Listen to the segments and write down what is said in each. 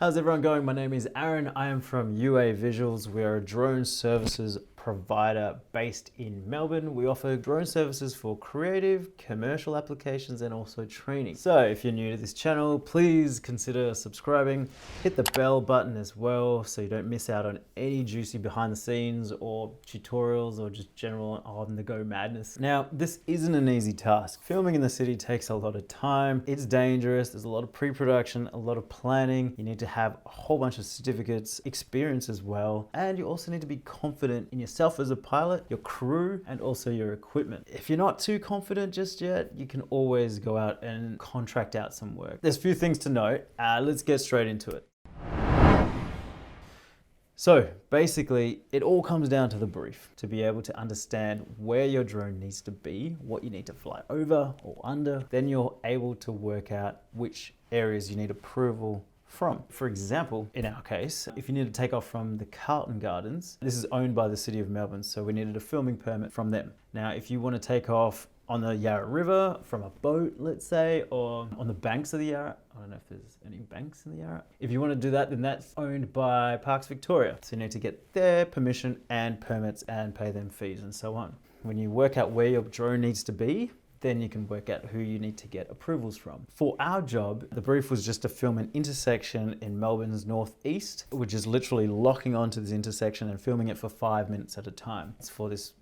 How's everyone going? My name is Aaron. I am from UA Visuals. We are a drone services provider based in Melbourne. We offer drone services for creative, commercial applications, and also training. So if you're new to this channel, please consider subscribing. Hit the bell button as well so you don't miss out on any juicy behind the scenes or tutorials or just general on-the-go madness. Now, this isn't an easy task. Filming in the city takes a lot of time. It's dangerous. There's a lot of pre-production, a lot of planning. You need to have a whole bunch of certificates, experience as well, and you also need to be confident in yourself as a pilot, your crew, and also your equipment. If you're not too confident just yet, you can always go out and contract out some work. There's a few things to note. Let's get straight into it. So basically, it all comes down to the brief, to be able to understand where your drone needs to be, what you need to fly over or under. Then you're able to work out which areas you need approval from. For example, in our case, if you need to take off from the Carlton Gardens, this is owned by the City of Melbourne, so we needed a filming permit from them. Now, if you want to take off on the Yarra River from a boat, let's say, or on the banks of the Yarra, I don't know if there's any banks in the Yarra. If you want to do that, then that's owned by Parks Victoria. So you need to get their permission and permits and pay them fees and so on. When you work out where your drone needs to be, then you can work out who you need to get approvals from. For our job, the brief was just to film an intersection in Melbourne's northeast, which is literally locking onto this intersection and filming it for 5 minutes at a time. It's for this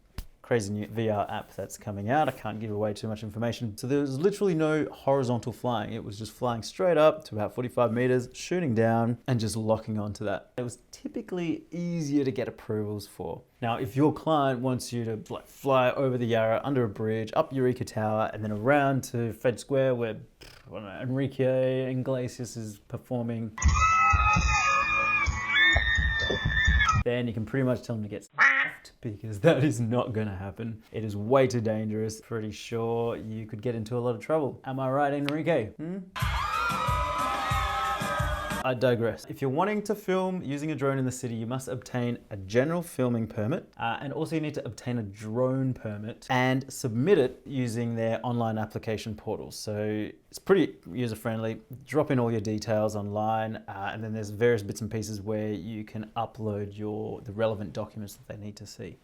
crazy new VR app that's coming out. I can't give away too much information. So there was literally no horizontal flying. It was just flying straight up to about 45 meters, shooting down and just locking onto that. It was typically easier to get approvals for. Now, if your client wants you to fly over the Yarra, under a bridge, up Eureka Tower, and then around to Fed Square where Enrique Iglesias is performing, then you can pretty much tell them to get stuffed, because that is not going to happen. It is way too dangerous. Pretty sure you could get into a lot of trouble. Am I right, Enrique? I digress. If you're wanting to film using a drone in the city, you must obtain a general filming permit, and also you need to obtain a drone permit and submit it using their online application portal. So it's pretty user-friendly. Drop in all your details online, and then there's various bits and pieces where you can upload the relevant documents that they need to see.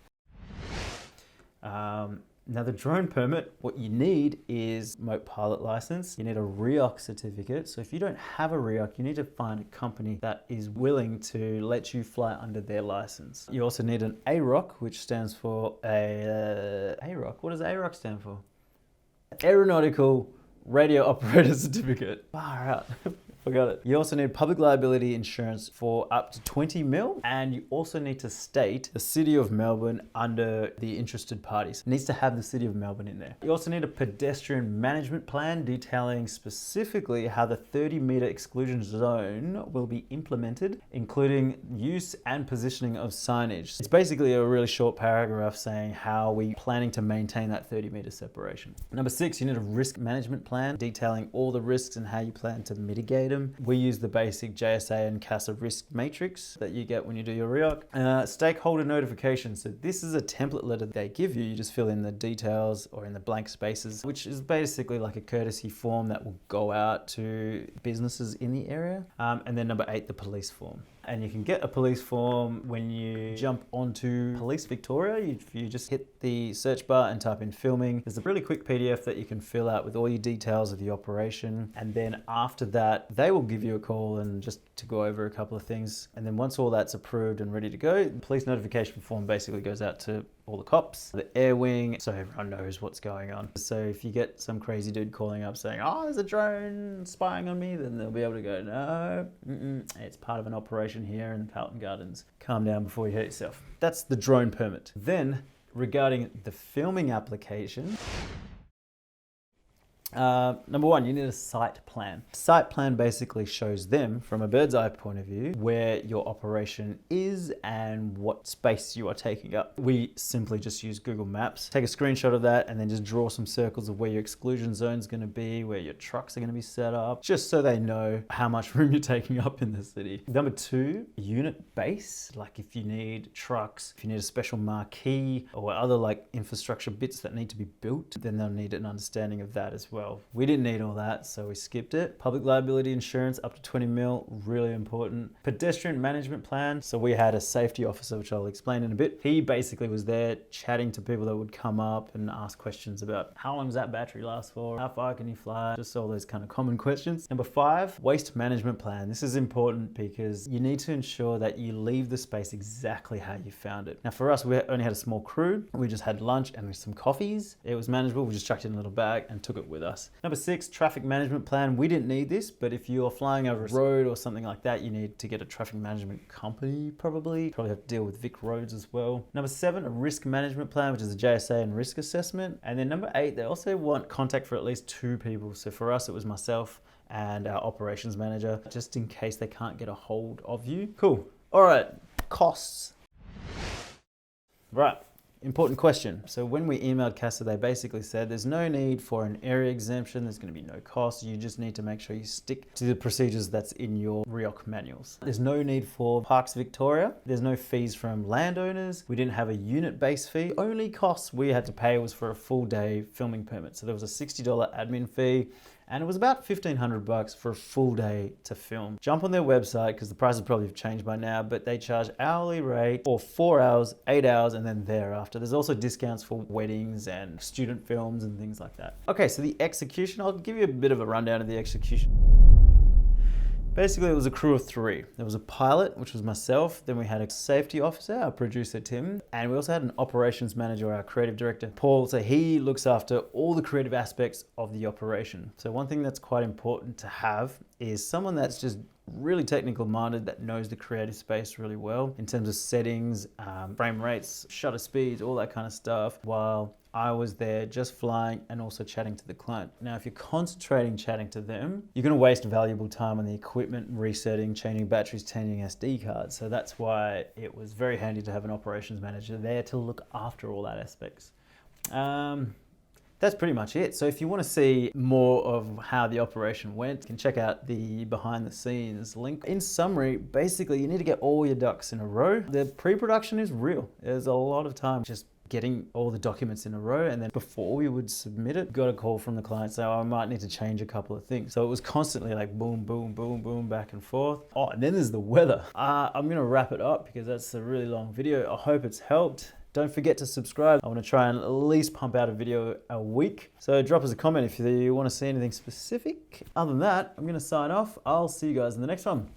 Now the drone permit, what you need is remote pilot license. You need a REOC certificate. So if you don't have a REOC, you need to find a company that is willing to let you fly under their license. You also need an AROC, which stands for AROC. What does AROC stand for? Aeronautical Radio Operator Certificate. Far out. Forgot it. You also need public liability insurance for up to 20 mil, and you also need to state the City of Melbourne under the interested parties. It needs to have the City of Melbourne in there. You also need a pedestrian management plan detailing specifically how the 30-meter exclusion zone will be implemented, including use and positioning of signage. It's basically a really short paragraph saying how we're planning to maintain that 30-meter separation. Number 6, you need a risk management plan detailing all the risks and how you plan to mitigate them. We use the basic JSA and CASA risk matrix that you get when you do your REOC. Stakeholder notification. So this is a template letter they give you. You just fill in the details or in the blank spaces, which is basically like a courtesy form that will go out to businesses in the area. And then number 8, the police form. And you can get a police form when you jump onto Police Victoria. You just hit the search bar and type in filming. There's a really quick PDF that you can fill out with all your details of the operation. And then after that, they will give you a call and just to go over a couple of things. And then once all that's approved and ready to go, the police notification form basically goes out to all the cops, the air wing, so everyone knows what's going on. So if you get some crazy dude calling up saying, oh, there's a drone spying on me, then they'll be able to go, no, it's part of an operation here in Carlton Gardens. Calm down before you hurt yourself. That's the drone permit. Then regarding the filming application, number 1, you need a site plan. Site plan basically shows them from a bird's eye point of view where your operation is and what space you are taking up. We simply just use Google Maps, take a screenshot of that, and then just draw some circles of where your exclusion zone is going to be, where your trucks are going to be set up, just so they know how much room you're taking up in the city. Number 2, unit base. Like if you need trucks, if you need a special marquee or other like infrastructure bits that need to be built, then they'll need an understanding of that as well. 12. We didn't need all that, so we skipped it. Public liability insurance up to 20 mil, really important. Pedestrian management plan. So we had a safety officer, which I'll explain in a bit. He basically was there chatting to people that would come up and ask questions about how long does that battery last for? How far can you fly? Just all those kind of common questions. Number 5, waste management plan. This is important because you need to ensure that you leave the space exactly how you found it. Now for us, we only had a small crew. We just had lunch and some coffees. It was manageable. We just chucked it in a little bag and took it with us. Number 6, traffic management plan. We didn't need this, but if you're flying over a road or something like that, you need to get a traffic management company probably. Probably have to deal with Vic Roads as well. Number 7, a risk management plan, which is a JSA and risk assessment. And then number 8, they also want contact for at least 2 people. So for us, it was myself and our operations manager, just in case they can't get a hold of you. Cool. All right, costs. Right. Important question. So when we emailed CASA, they basically said there's no need for an area exemption. There's going to be no cost. You just need to make sure you stick to the procedures that's in your REOC manuals. There's no need for Parks Victoria. There's no fees from landowners. We didn't have a unit-based fee. Only costs we had to pay was for a full day filming permit. So there was a $60 admin fee. And it was about $1,500 for a full day to film. Jump on their website because the prices probably have changed by now, but they charge hourly rate for 4 hours, 8 hours, and then thereafter. There's also discounts for weddings and student films and things like that. Okay, so the execution, I'll give you a bit of a rundown of the execution. Basically, it was a crew of 3. There was a pilot, which was myself. Then we had a safety officer, our producer, Tim. And we also had an operations manager, our creative director, Paul. So he looks after all the creative aspects of the operation. So one thing that's quite important to have is someone that's just really technical minded, that knows the creative space really well in terms of settings, frame rates, shutter speeds, all that kind of stuff, while I was there just flying and also chatting to the client. Now, if you're concentrating chatting to them, you're going to waste valuable time on the equipment, resetting, changing batteries, changing SD cards. So that's why it was very handy to have an operations manager there to look after all that aspects. That's pretty much it. So if you want to see more of how the operation went, you can check out the behind the scenes link. In summary, basically you need to get all your ducks in a row. The pre-production is real. There's a lot of time just getting all the documents in a row, and then before we would submit it, got a call from the client saying, I might need to change a couple of things. So it was constantly like boom, boom, boom, boom, back and forth. Oh, and then there's the weather. I'm gonna wrap it up because that's a really long video. I hope it's helped. Don't forget to subscribe. I want to try and at least pump out a video a week. So drop us a comment if you want to see anything specific. Other than that, I'm going to sign off. I'll see you guys in the next one.